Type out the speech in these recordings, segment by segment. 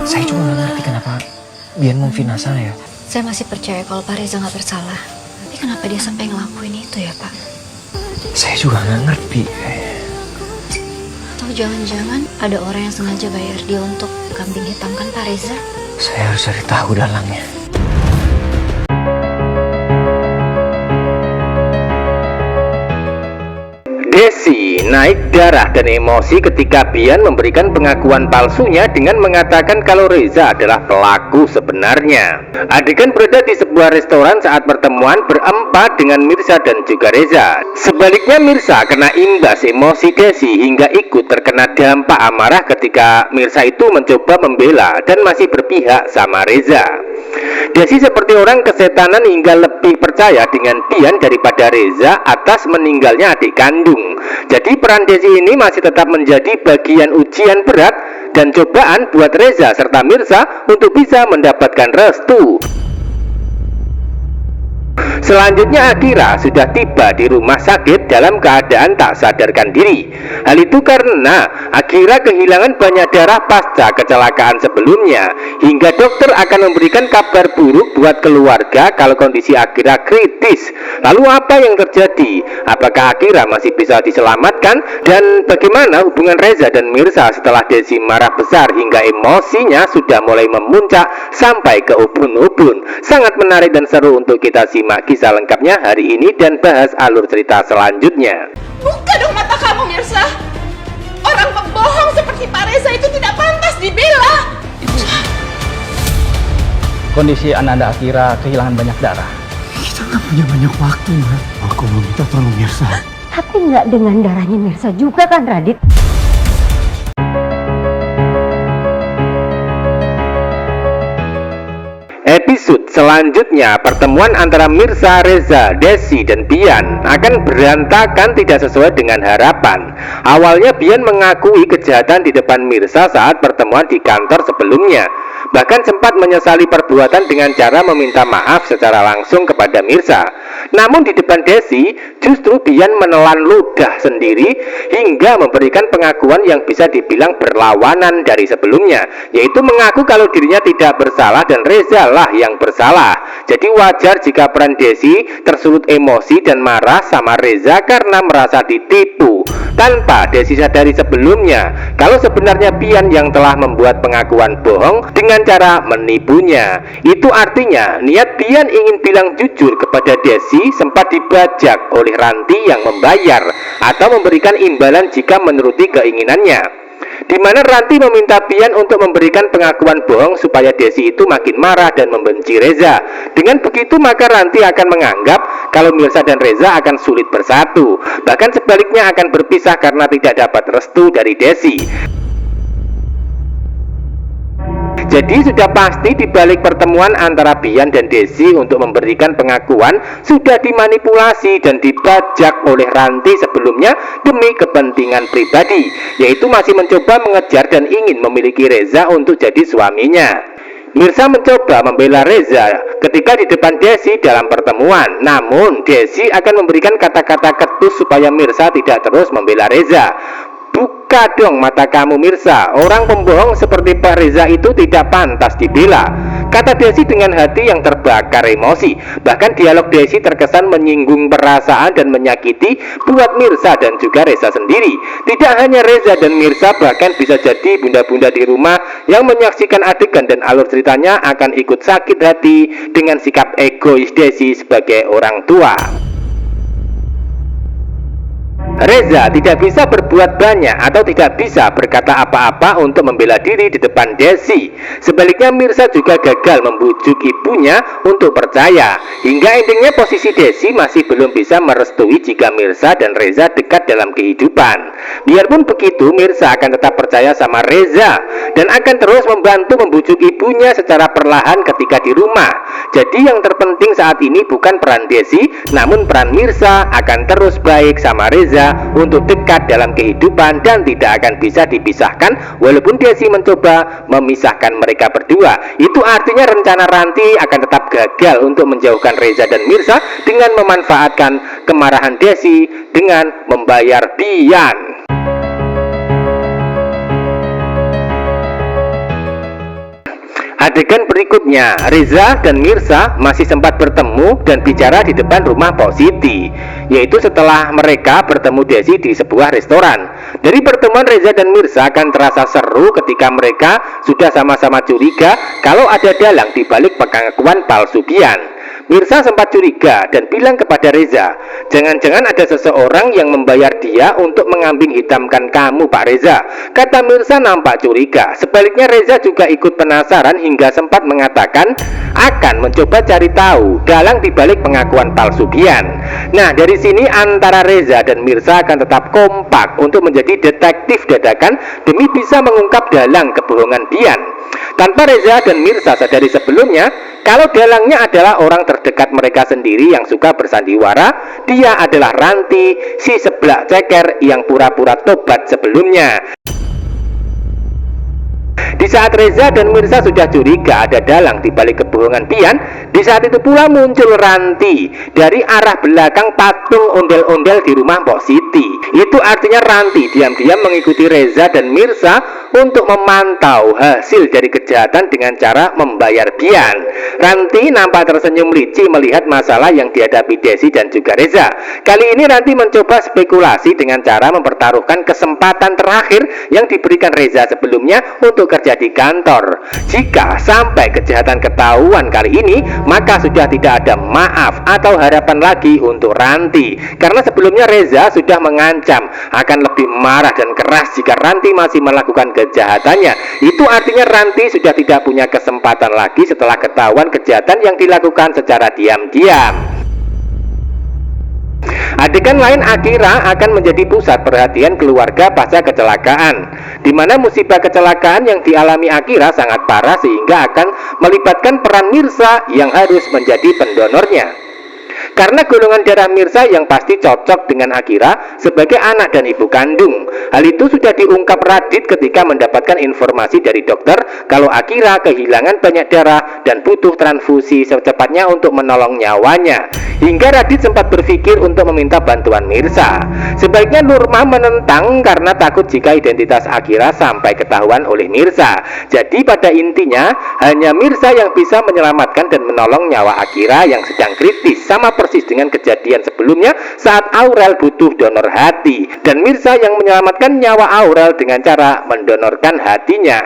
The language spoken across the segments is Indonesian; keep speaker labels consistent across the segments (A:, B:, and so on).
A: Saya juga nggak ngerti kenapa Bian memfitnah saya.
B: Saya masih percaya kalau Pak Reza nggak bersalah. Tapi kenapa dia sampai ngelakuin itu ya, Pak?
A: Saya juga nggak ngerti.
B: Atau jangan-jangan ada orang yang sengaja bayar dia untuk kambing hitamkan Pak Reza?
A: Saya harus cari tahu dalangnya.
C: Desi naik darah dan emosi ketika Bian memberikan pengakuan palsunya dengan mengatakan kalau Reza adalah pelaku sebenarnya. Adegan berada di sebuah restoran saat pertemuan berempat dengan Mirza dan juga Reza. Sebaliknya Mirza kena imbas emosi Desi hingga ikut terkena dampak amarah ketika Mirza itu mencoba membela dan masih berpihak sama Reza. Desi seperti orang kesetanan hingga lebih percaya dengan Bian daripada Reza atas meninggalnya adik kandung. Jadi peran Desi ini masih tetap menjadi bagian ujian berat dan cobaan buat Reza serta Mirza untuk bisa mendapatkan restu. Selanjutnya Akira sudah tiba di rumah sakit dalam keadaan tak sadarkan diri. Hal itu karena Akira kehilangan banyak darah pasca kecelakaan sebelumnya, hingga dokter akan memberikan kabar buruk buat keluarga kalau kondisi Akira kritis. Lalu apa yang terjadi? Apakah Akira masih bisa diselamatkan? Dan bagaimana hubungan Reza dan Mirza setelah Desi marah besar hingga emosinya sudah mulai memuncak sampai ke ubun-ubun? Sangat menarik dan seru untuk kita simak kisah lengkapnya hari ini dan bahas alur cerita selanjutnya.
D: Buka dong mata kamu, Mirza. Orang pembohong seperti Pak Reza itu tidak pantas dibela.
E: Kondisi Ananda Akira kehilangan banyak darah.
A: Kita nggak punya banyak waktu, Mbak. Aku meminta tolong Mirza.
F: Tapi nggak dengan darahnya Mirza juga kan, Radit?
C: Episode selanjutnya, pertemuan antara Mirza, Reza, Desi, dan Bian akan berantakan tidak sesuai dengan harapan. Awalnya Bian mengakui kejahatan di depan Mirza saat pertemuan di kantor sebelumnya. Bahkan sempat menyesali perbuatan dengan cara meminta maaf secara langsung kepada Mirza. Namun di depan Desi, justru Bian menelan ludah sendiri hingga memberikan pengakuan yang bisa dibilang berlawanan dari sebelumnya, yaitu mengaku kalau dirinya tidak bersalah dan Reza lah yang bersalah. Jadi wajar jika peran Desi tersulut emosi dan marah sama Reza karena merasa ditipu, tanpa Desi sadari sebelumnya kalau sebenarnya Bian yang telah membuat pengakuan bohong dengan cara menipunya. Itu artinya niat Bian ingin bilang jujur kepada Desi sempat dibajak oleh Ranti yang membayar atau memberikan imbalan jika menuruti keinginannya, di mana Ranti meminta Bian untuk memberikan pengakuan bohong supaya Desi itu makin marah dan membenci Reza. Dengan begitu maka Ranti akan menganggap kalau Mirza dan Reza akan sulit bersatu, bahkan sebaliknya akan berpisah karena tidak dapat restu dari Desi. Jadi sudah pasti di balik pertemuan antara Bian dan Desi untuk memberikan pengakuan sudah dimanipulasi dan dibajak oleh Ranti sebelumnya demi kepentingan pribadi, yaitu masih mencoba mengejar dan ingin memiliki Reza untuk jadi suaminya. Mirza mencoba membela Reza ketika di depan Desi dalam pertemuan. Namun Desi akan memberikan kata-kata ketus supaya Mirza tidak terus membela Reza. Buka dong mata kamu Mirza, orang pembohong seperti Pak Reza itu tidak pantas dibela, kata Desi dengan hati yang terbakar emosi. Bahkan dialog Desi terkesan menyinggung perasaan dan menyakiti buat Mirza dan juga Reza sendiri. Tidak hanya Reza dan Mirza, bahkan bisa jadi bunda-bunda di rumah yang menyaksikan adegan dan alur ceritanya akan ikut sakit hati dengan sikap egois Desi sebagai orang tua. Reza tidak bisa berbuat banyak atau tidak bisa berkata apa-apa untuk membela diri di depan Desi. Sebaliknya Mirza juga gagal membujuk ibunya untuk percaya. Hingga intinya posisi Desi masih belum bisa merestui jika Mirza dan Reza dekat dalam kehidupan. Biarpun begitu, Mirza akan tetap percaya sama Reza dan akan terus membantu membujuk ibunya secara perlahan ketika di rumah. Jadi yang terpenting saat ini bukan peran Desi, namun peran Mirza akan terus baik sama Reza untuk dekat dalam kehidupan dan tidak akan bisa dipisahkan walaupun Desi mencoba memisahkan mereka berdua. Itu artinya rencana Ranti akan tetap gagal untuk menjauhkan Reza dan Mirza dengan memanfaatkan kemarahan Desi dengan membayar Bian. Adegan berikutnya, Reza dan Mirza masih sempat bertemu dan bicara di depan rumah Pok Siti, yaitu setelah mereka bertemu Desi di sebuah restoran. Dari pertemuan Reza dan Mirza akan terasa seru ketika mereka sudah sama-sama curiga kalau ada dalang di balik pengakuan palsu Bian. Mirza sempat curiga dan bilang kepada Reza, jangan-jangan ada seseorang yang membayar dia untuk mengambing hitamkan kamu, Pak Reza. Kata Mirza nampak curiga. Sebaliknya Reza juga ikut penasaran hingga sempat mengatakan akan mencoba cari tahu dalang di balik pengakuan palsu Bian. Nah, dari sini antara Reza dan Mirza akan tetap kompak untuk menjadi detektif dadakan demi bisa mengungkap dalang kebohongan Bian. Tanpa Reza dan Mirza sadari sebelumnya kalau dalangnya adalah orang terdekat mereka sendiri yang suka bersandiwara, dia adalah Ranti, si seblak ceker yang pura-pura tobat sebelumnya. Di saat Reza dan Mirza sudah curiga ada dalang di balik kebohongan Bian, di saat itu pula muncul Ranti dari arah belakang patung ondel-ondel di rumah Pok Siti. Itu artinya Ranti diam-diam mengikuti Reza dan Mirza untuk memantau hasil dari kejahatan dengan cara membayar Bian. Ranti nampak tersenyum licik melihat masalah yang dihadapi Desi dan juga Reza. Kali ini Ranti mencoba spekulasi dengan cara mempertaruhkan kesempatan terakhir yang diberikan Reza sebelumnya untuk kerja di kantor. Jika sampai kejahatan ketahuan kali ini, maka sudah tidak ada maaf atau harapan lagi untuk Ranti. Karena sebelumnya Reza sudah mengancam akan lebih marah dan keras jika Ranti masih melakukan kejahatannya. Itu artinya Ranti sudah tidak punya kesempatan lagi setelah ketahuan kejahatan yang dilakukan secara diam-diam. Adegan lain Akira akan menjadi pusat perhatian keluarga pasca kecelakaan, di mana musibah kecelakaan yang dialami Akira sangat parah sehingga akan melibatkan peran Mirza yang harus menjadi pendonornya. Karena golongan darah Mirza yang pasti cocok dengan Akira sebagai anak dan ibu kandung. Hal itu sudah diungkap Radit ketika mendapatkan informasi dari dokter kalau Akira kehilangan banyak darah dan butuh transfusi secepatnya untuk menolong nyawanya. Hingga Radit sempat berpikir untuk meminta bantuan Mirza. Sebaiknya Nurma menentang karena takut jika identitas Akira sampai ketahuan oleh Mirza. Jadi pada intinya hanya Mirza yang bisa menyelamatkan dan menolong nyawa Akira yang sedang kritis, sama persis dengan kejadian sebelumnya saat Aurel butuh donor hati dan Mirza yang menyelamatkan nyawa Aurel dengan cara mendonorkan hatinya.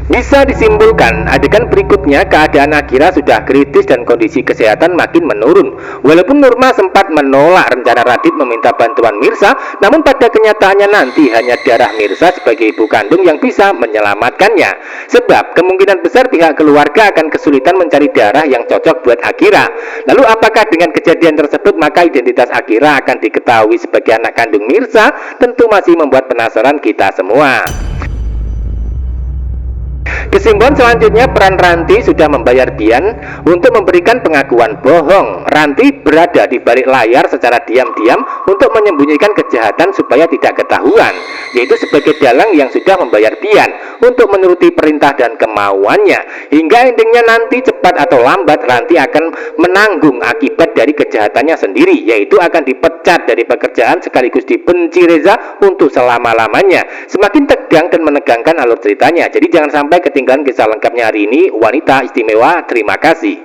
C: Bisa disimpulkan, adegan berikutnya keadaan Akira sudah kritis dan kondisi kesehatan makin menurun. Walaupun Nurma sempat menolak rencana Radit meminta bantuan Mirza, namun pada kenyataannya nanti hanya darah Mirza sebagai ibu kandung yang bisa menyelamatkannya. Sebab kemungkinan besar pihak keluarga akan kesulitan mencari darah yang cocok buat Akira. Lalu apakah dengan kejadian tersebut maka identitas Akira akan diketahui sebagai anak kandung Mirza? Tentu masih membuat penasaran kita semua. Kesimpulan selanjutnya, peran Ranti sudah membayar Bian untuk memberikan pengakuan bohong. Ranti berada di balik layar secara diam-diam untuk menyembunyikan kejahatan supaya tidak ketahuan, yaitu sebagai dalang yang sudah membayar Bian untuk menuruti perintah dan kemauannya. Hingga endingnya nanti cepat atau lambat Ranti akan menanggung akibat dari kejahatannya sendiri, yaitu akan dipecat dari pekerjaan sekaligus dibenci Reza untuk selama-lamanya. Semakin tegang dan menegangkan alur ceritanya. Jadi jangan sampai ketinggalan kisah lengkapnya hari ini. Wanita Istimewa, terima kasih.